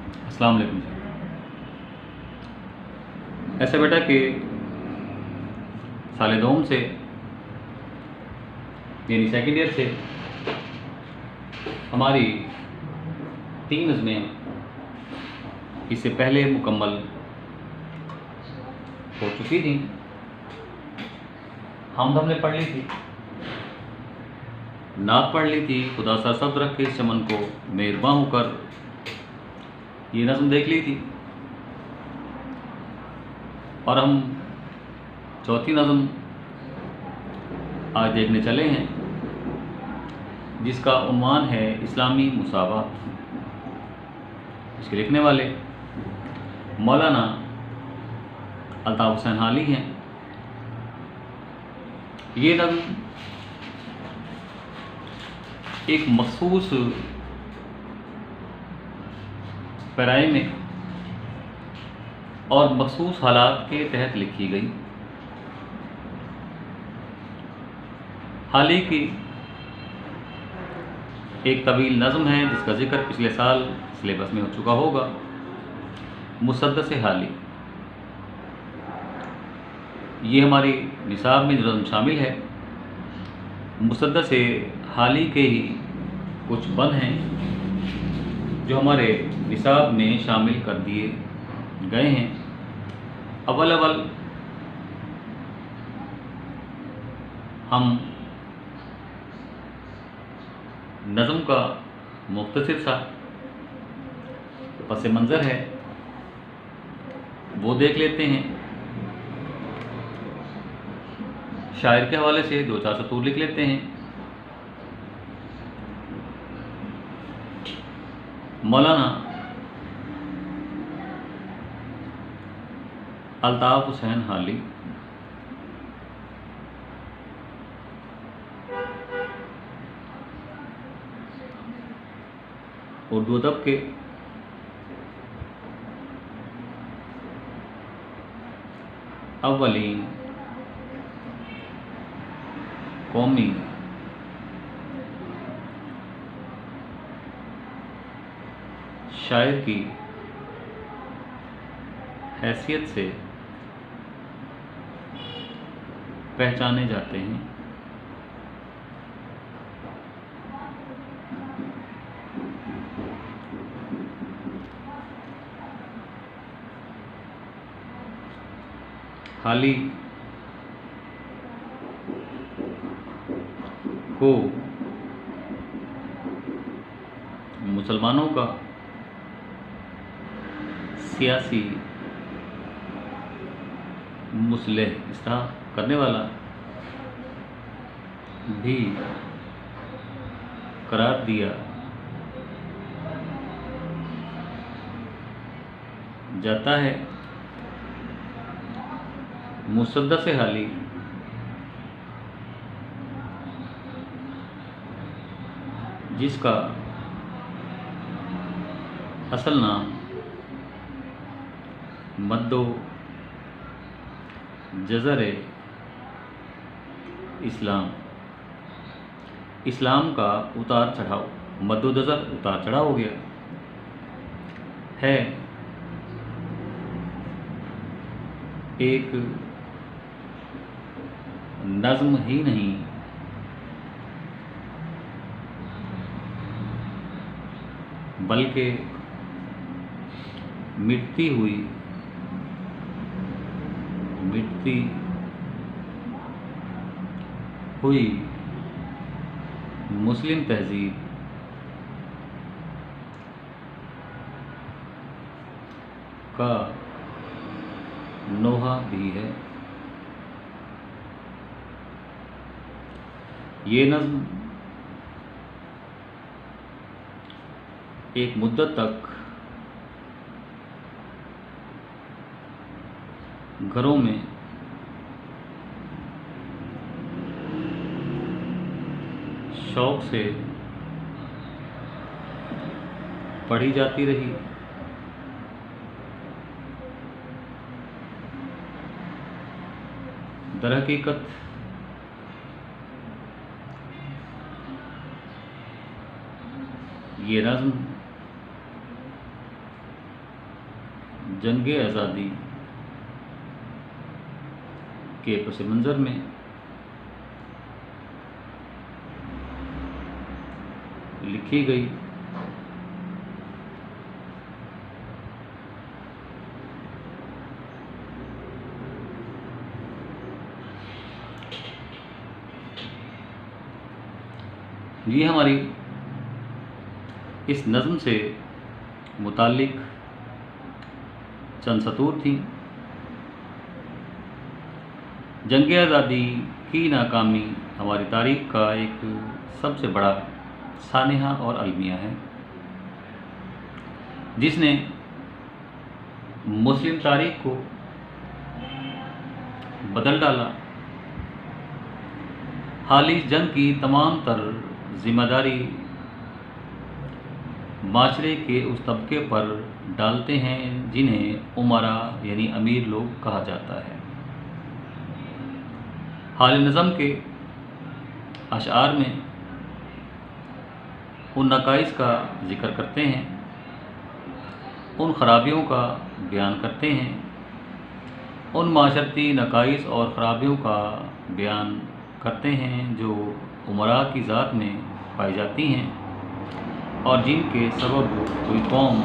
السلام علیکم جی۔ ایسا بیٹا کہ سال دوم سے یعنی سیکنڈ ایئر سے ہماری 3 نظمیں اس سے پہلے مکمل ہو چکی تھیں۔ ہم نے پڑھ لی تھی، نعت پڑھ لی تھی، خدا سا سبز رکھے اس چمن کو مہرباں ہو کر، یہ نظم دیکھ لی تھی، اور ہم چوتھی نظم آج دیکھنے چلے ہیں، جس کا عنوان ہے اسلامی مساوات۔ اس کے لکھنے والے مولانا الطاف حسین حالی ہیں۔ یہ نظم ایک مخصوص پیرائے میں اور مخصوص حالات کے تحت لکھی گئی۔ حالی کی ایک طویل نظم ہے جس کا ذکر پچھلے سال سلیبس میں ہو چکا ہوگا، مسدس حالی۔ یہ ہماری نصاب میں نظم شامل ہے۔ مسدس حالی کے ہی کچھ بند ہیں جو ہمارے نصاب میں شامل کر دیے گئے ہیں۔ اول ہم نظم کا مختصر سا پس منظر ہے وہ دیکھ لیتے ہیں۔ شاعر کے حوالے سے 2-4 سطور لکھ لیتے ہیں۔ مولانا الطاف حسین حالی اردو ادب کے اولین قومی شاعر کی حیثیت سے پہچانے جاتے ہیں۔ حالی کو مسلمانوں کا سیاسی مصلح اصلاح کرنے والا بھی قرار دیا جاتا ہے۔ مسدس حالی جس کا اصل نام مد و جزر اسلام کا اتار چڑھاؤ، مد و جزر اتار چڑھاؤ ہو گیا ہے، ایک نظم ہی نہیں بلکہ مٹتی ہوئی مسلم تہذیب کا نوحہ بھی ہے۔ یہ نظم ایک مدت تک گھروں میں شوق سے پڑھی جاتی رہی۔ در حقیقت یہ نظم جنگ آزادی کے پس منظر میں لکھی گئی یہ ہماری اس نظم سے متعلق چند سطور تھیں۔ جنگ آزادی کی ناکامی ہماری تاریخ کا ایک سب سے بڑا سانحہ اور المیہ ہے، جس نے مسلم تاریخ کو بدل ڈالا۔ حالی جنگ کی تمام تر ذمہ داری معاشرے کے اس طبقے پر ڈالتے ہیں جنہیں امراء یعنی امیر لوگ کہا جاتا ہے۔ حال نظم کے اشعار میں ان نقائص کا ذکر کرتے ہیں، ان خرابیوں کا بیان کرتے ہیں، ان معاشرتی نقائص اور خرابیوں کا بیان کرتے ہیں جو امراء کی ذات میں پائی جاتی ہیں اور جن کے سبب کوئی قوم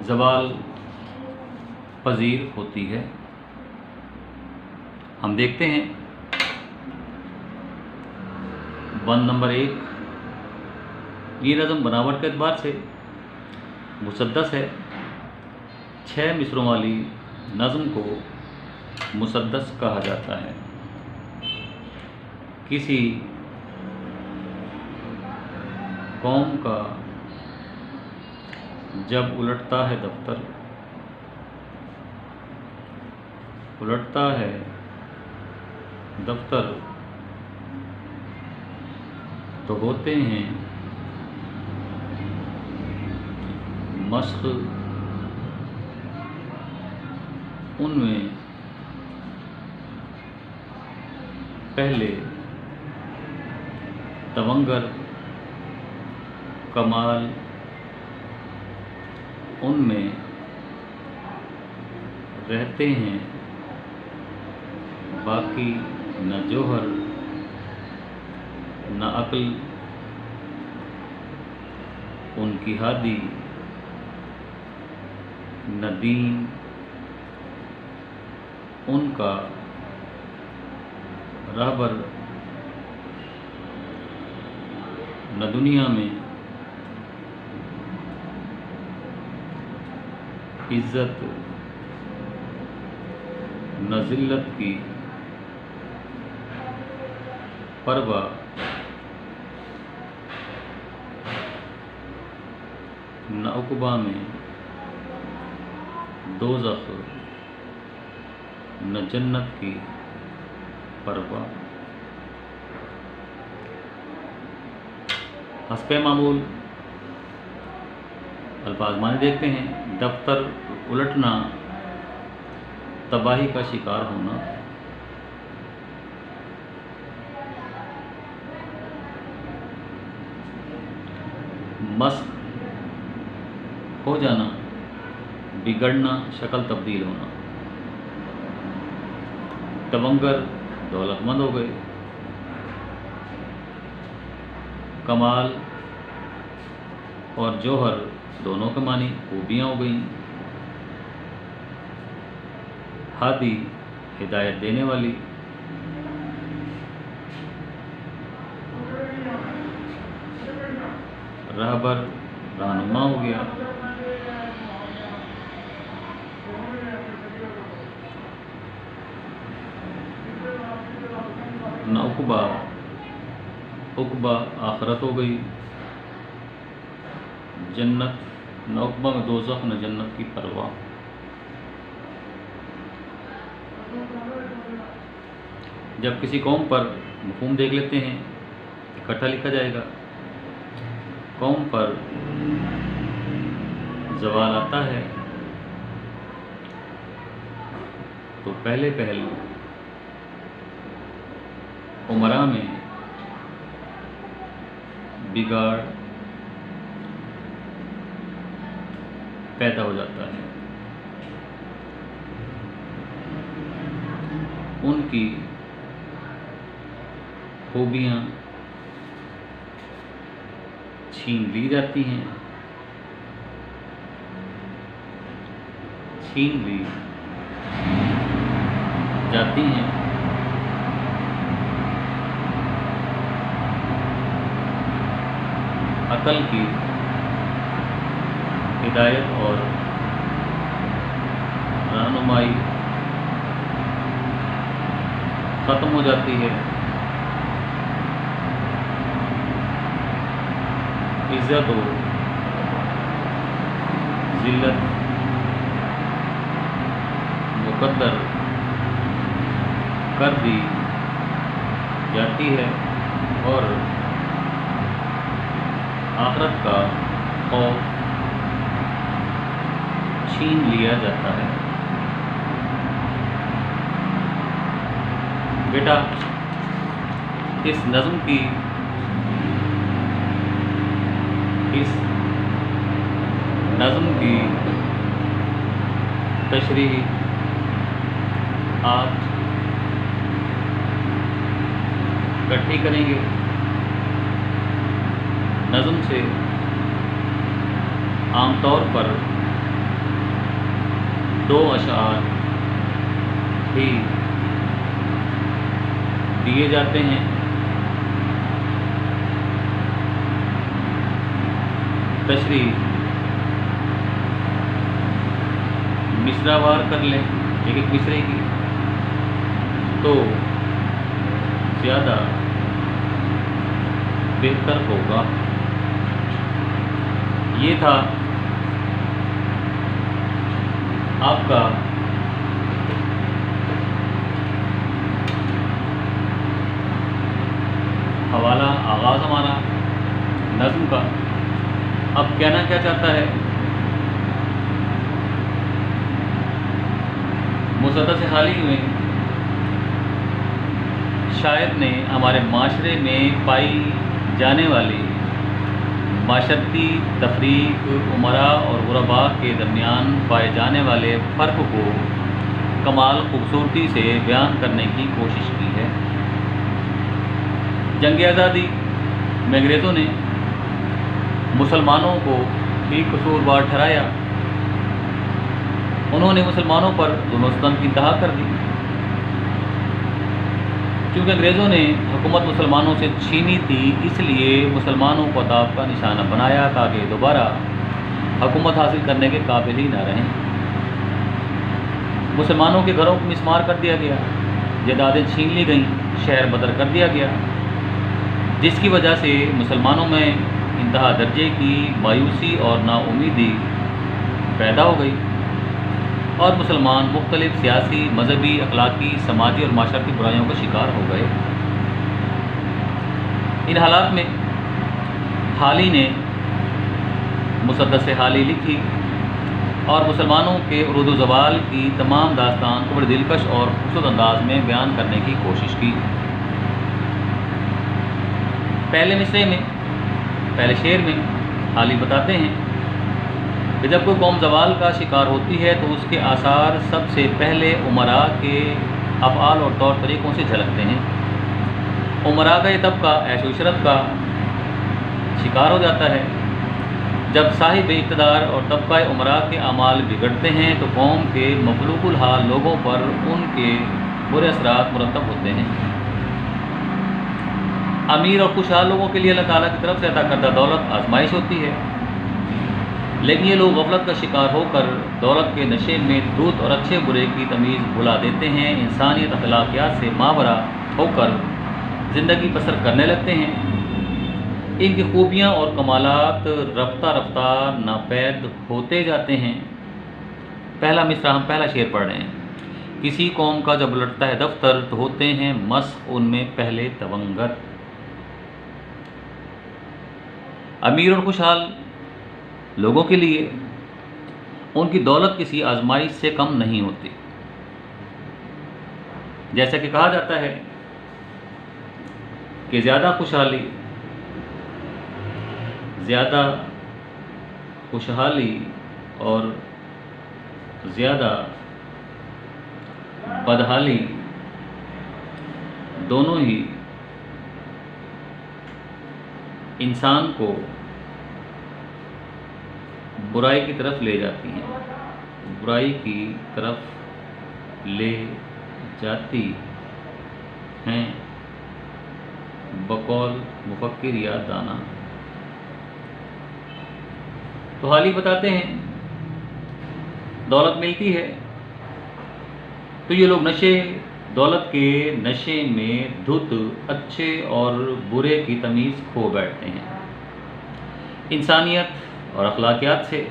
زوال پذیر ہوتی ہے۔ ہم دیکھتے ہیں بند نمبر 1، یہ نظم بناوٹ کے اعتبار سے مسدس ہے۔ 6 مصروں والی نظم کو مسدس کہا جاتا ہے۔ کسی قوم کا جب الٹتا ہے دفتر، تو ہوتے ہیں مشق ان میں پہلے تونگر، کمال ان میں رہتے ہیں، باقی نہ جوہر نہ عقل ان کی ہادی، نہ دین ان کا رہبر، نہ دنیا میں عزت نہ ذلت کی پرواہ، نہ عقبہ میں دوزخ نہ جنت کی پرواہ۔ حسب معمول الفاظ معنی دیکھتے ہیں۔ دفتر الٹنا، تباہی کا شکار ہونا۔ مسخ ہو جانا، بگڑنا، شکل تبدیل ہونا۔ تونگر دولت مند ہو گئے، کمال اور جوہر دونوں کے معنی خوبیاں ہو گئیں۔ ہادی ہدایت دینے والی، رہبر رہنما ہو گیا۔ نہ عقبہ آخرت ہو گئی، جنت نہ عقبہ میں دوزخ نہ جنت کی پرواہ۔ جب کسی قوم پر مفہوم دیکھ لیتے ہیں، اکٹھا لکھا جائے گا۔ قوم پر زوال آتا ہے تو پہلے امراء میں بگاڑ پیدا ہو جاتا ہے۔ ان کی خوبیاں چھین لی جاتی ہیں، چھین لی جاتی ہیں، عقل کی ہدایت اور رہنمائی ختم ہو جاتی ہے، عزت و ذلت مقدر کر دی جاتی ہے، اور آخرت کا خوف چھین لیا جاتا ہے۔ بیٹا، اس نظم کی تشریح آپ اکٹھی کریں گے۔ نظم سے عام طور پر 2 اشعار ہی دیے جاتے ہیں۔ تشریح مصرع وار کر لیں ایک مصرے کی تو زیادہ بہتر ہوگا۔ یہ تھا آپ کا حوالہ، آغاز ہمارا نظم کا۔ اب کہنا کیا چاہتا ہے؟ مسدس حالی میں شاعر نے ہمارے معاشرے میں پائی جانے والی معاشرتی تفریق، امراء اور غرباء کے درمیان پائے جانے والے فرق کو کمال خوبصورتی سے بیان کرنے کی کوشش کی ہے۔ جنگ آزادی میں انگریزوں نے مسلمانوں کو بھی قصوروار ٹھہرایا۔ انہوں نے مسلمانوں پر ظلم و ستم کی انتہا کر دی۔ چونکہ انگریزوں نے حکومت مسلمانوں سے چھینی تھی، اس لیے مسلمانوں کو عذاب کا نشانہ بنایا تاکہ دوبارہ حکومت حاصل کرنے کے قابل ہی نہ رہیں۔ مسلمانوں کے گھروں کو مسمار کر دیا گیا، جائیدادیں چھین لی گئیں، شہر بدر کر دیا گیا، جس کی وجہ سے مسلمانوں میں انتہا درجے کی مایوسی اور نا امیدی پیدا ہو گئی، اور مسلمان مختلف سیاسی، مذہبی، اخلاقی، سماجی اور معاشرتی برائیوں کا شکار ہو گئے۔ ان حالات میں حالی نے مسدس حالی لکھی اور مسلمانوں کے عروج و زوال کی تمام داستان کو بڑے دلکش اور خوبصورت انداز میں بیان کرنے کی کوشش کی۔ پہلے مصرعے میں، پہلے شعر میں حالی بتاتے ہیں کہ جب کوئی قوم زوال کا شکار ہوتی ہے تو اس کے آثار سب سے پہلے امراء کے افعال اور طور طریقوں سے جھلکتے ہیں۔ امراء کا یہ طبقہ عیش و عشرت کا شکار ہو جاتا ہے۔ جب صاحب اقتدار اور طبقہ امراء کے اعمال بگڑتے ہیں تو قوم کے مفلوق الحال لوگوں پر ان کے برے اثرات مرتب ہوتے ہیں۔ امیر اور خوشحال لوگوں کے لیے اللہ تعالیٰ کی طرف سے عطا کردہ دولت آزمائش ہوتی ہے، لیکن یہ لوگ غفلت کا شکار ہو کر دولت کے نشے میں دھوت اور اچھے برے کی تمیز بھلا دیتے ہیں، انسانیت اخلاقیات سے ماورا ہو کر زندگی بسر کرنے لگتے ہیں۔ ان کی خوبیاں اور کمالات رفتہ رفتہ ناپید ہوتے جاتے ہیں۔ پہلا مصرع، ہم پہلا شعر پڑھ رہے ہیں۔ کسی قوم کا جب لٹتا ہے دفتر تو ہوتے ہیں مسخ ان میں پہلے تونگر۔ امیر اور خوشحال لوگوں کے لیے ان کی دولت کسی آزمائش سے کم نہیں ہوتی۔ جیسا کہ کہا جاتا ہے کہ زیادہ خوشحالی اور زیادہ بدحالی دونوں ہی انسان کو برائی کی طرف لے جاتی ہیں، برائی کی طرف لے جاتی ہیں بقول مفکر یا دانا۔ تو حال ہی بتاتے ہیں دولت ملتی ہے تو یہ لوگ دولت کے نشے میں دھت اچھے اور برے کی تمیز کھو بیٹھتے ہیں، انسانیت اور اخلاقیات سے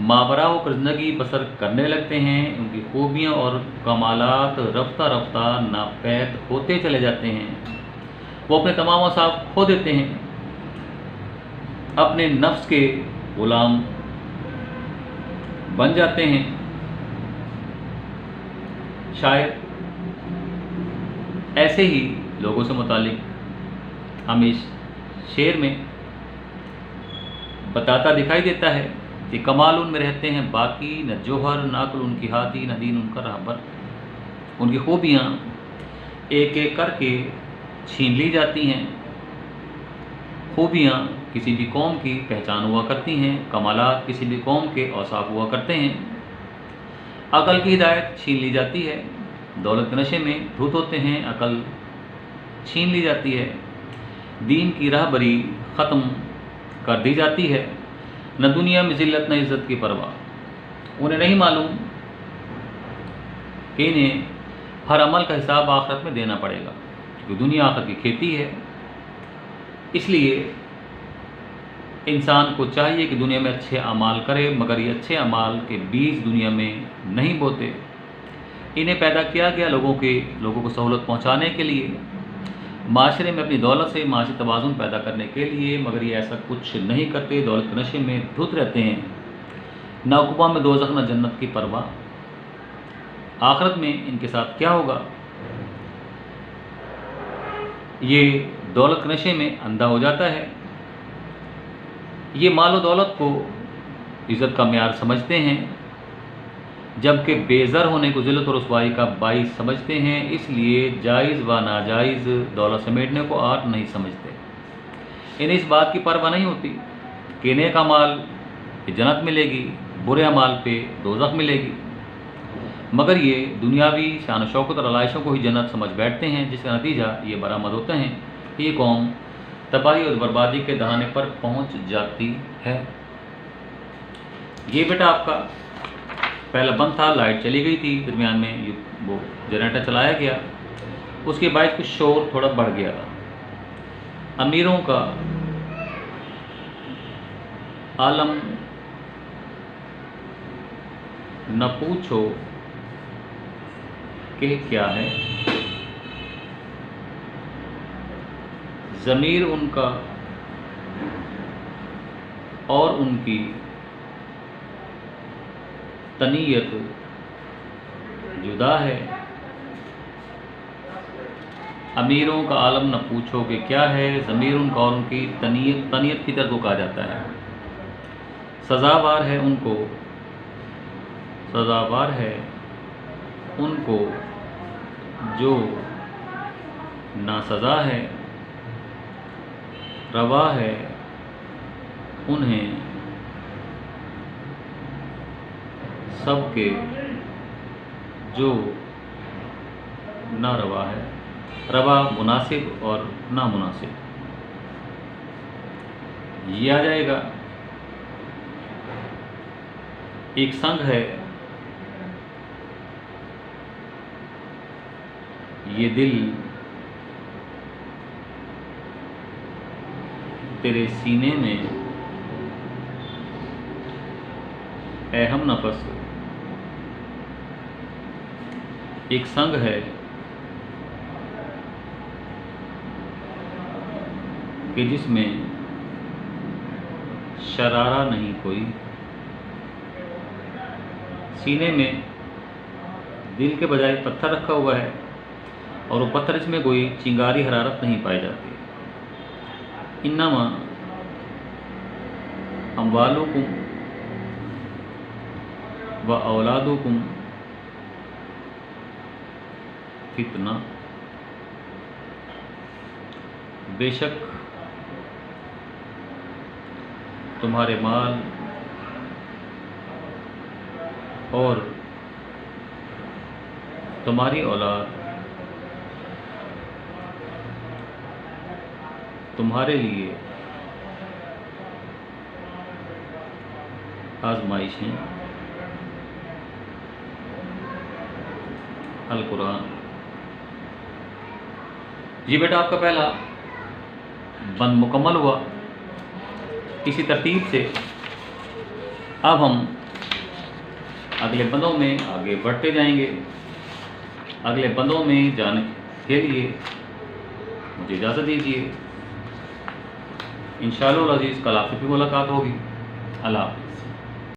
ماورا ہو کر زندگی بسر کرنے لگتے ہیں، ان کی خوبیاں اور کمالات رفتہ رفتہ ناپید ہوتے چلے جاتے ہیں، وہ اپنے تمام اوصاف کھو دیتے ہیں، اپنے نفس کے غلام بن جاتے ہیں۔ شاید ایسے ہی لوگوں سے متعلق ہمیں اس شعر میں بتاتا دکھائی دیتا ہے کہ کمال ان میں رہتے ہیں باقی، نہ جوہر، نہ عقل ان کی ہاتھی، نہ دین ان کا رہبر۔ ان کی خوبیاں ایک ایک کر کے چھین لی جاتی ہیں۔ خوبیاں کسی بھی قوم کی پہچان ہوا کرتی ہیں، کمالات کسی بھی قوم کے اوصاف ہوا کرتے ہیں۔ عقل کی ہدایت چھین لی جاتی ہے، دولت کے نشے میں دھت ہوتے ہیں، عقل چھین لی جاتی ہے، دین کی راہبری ختم کر دی جاتی ہے، نہ دنیا میں ذلت نہ عزت کی پرواہ۔ انہیں نہیں معلوم کہ انہیں ہر عمل کا حساب آخرت میں دینا پڑے گا، کیونکہ دنیا آخرت کی کھیتی ہے۔ اس لیے انسان کو چاہیے کہ دنیا میں اچھے اعمال کرے، مگر یہ اچھے اعمال کے بیج دنیا میں نہیں بوتے۔ انہیں پیدا کیا گیا لوگوں کو سہولت پہنچانے کے لیے، معاشرے میں اپنی دولت سے معاشی توازن پیدا کرنے کے لیے، مگر یہ ایسا کچھ نہیں کرتے، دولت کے نشے میں دھت رہتے ہیں، نہ عقبہ میں دوزخ نہ جنت کی پرواہ۔ آخرت میں ان کے ساتھ کیا ہوگا؟ یہ دولت کے نشے میں اندھا ہو جاتا ہے، یہ مال و دولت کو عزت کا معیار سمجھتے ہیں، جبکہ بے زر ہونے کو ذلت اور رسوائی کا باعث سمجھتے ہیں، اس لیے جائز و ناجائز دولت سمیٹنے کو آرٹ نہیں سمجھتے۔ انہیں اس بات کی پرواہ نہیں ہوتی کہ نیک اعمال پہ جنت ملے گی، برے اعمال پہ دوزخ ملے گی، مگر یہ دنیاوی شان و شوکت اور علائشوں کو ہی جنت سمجھ بیٹھتے ہیں، جس کا نتیجہ یہ برآمد ہوتا ہے کہ یہ قوم تباہی اور بربادی کے دہانے پر پہنچ جاتی ہے۔ یہ بیٹا آپ کا پہلا بند تھا، لائٹ چلی گئی تھی، درمیان میں وہ جنریٹر چلایا گیا، اس کے باعث کچھ شور تھوڑا بڑھ گیا تھا۔ امیروں کا عالم نہ پوچھو کہ کیا ہے، ضمیر ان کا اور ان کی تنیت جدا ہے۔ امیروں کا عالم نہ پوچھو کہ کیا ہے، ضمیر ان کا اور ان کی تنیت کی طرف کو کہا جاتا ہے۔ سزاوار ہے ان کو جو ناسزا ہے، روا ہے انہیں سب کے جو ناروا ہے، روا مناسب اور نامناسب۔ یہ آ جائے گا۔ ایک سنگ ہے یہ دل تیرے سینے میں، اے ہم نفس ایک سنگ ہے کہ جس میں شرارہ نہیں کوئی، سینے میں دل کے بجائے پتھر رکھا ہوا ہے اور وہ پتھر، اس میں کوئی چنگاری حرارت نہیں پائی جاتی۔ انما اموالکم و اولادکم فتنہ، بے شک تمہارے مال اور تمہاری اولاد تمہارے لیے آزمائش ہیں۔ القرآن۔ جی بیٹا آپ کا پہلا بند مکمل ہوا۔ اسی ترتیب سے اب ہم اگلے بندوں میں آگے بڑھتے جائیں گے۔ اگلے بندوں میں جانے کے لیے مجھے اجازت دیجیے، انشاءاللہ العزیز کل آپ سے بھی ملاقات ہوگی۔ اللہ حافظ۔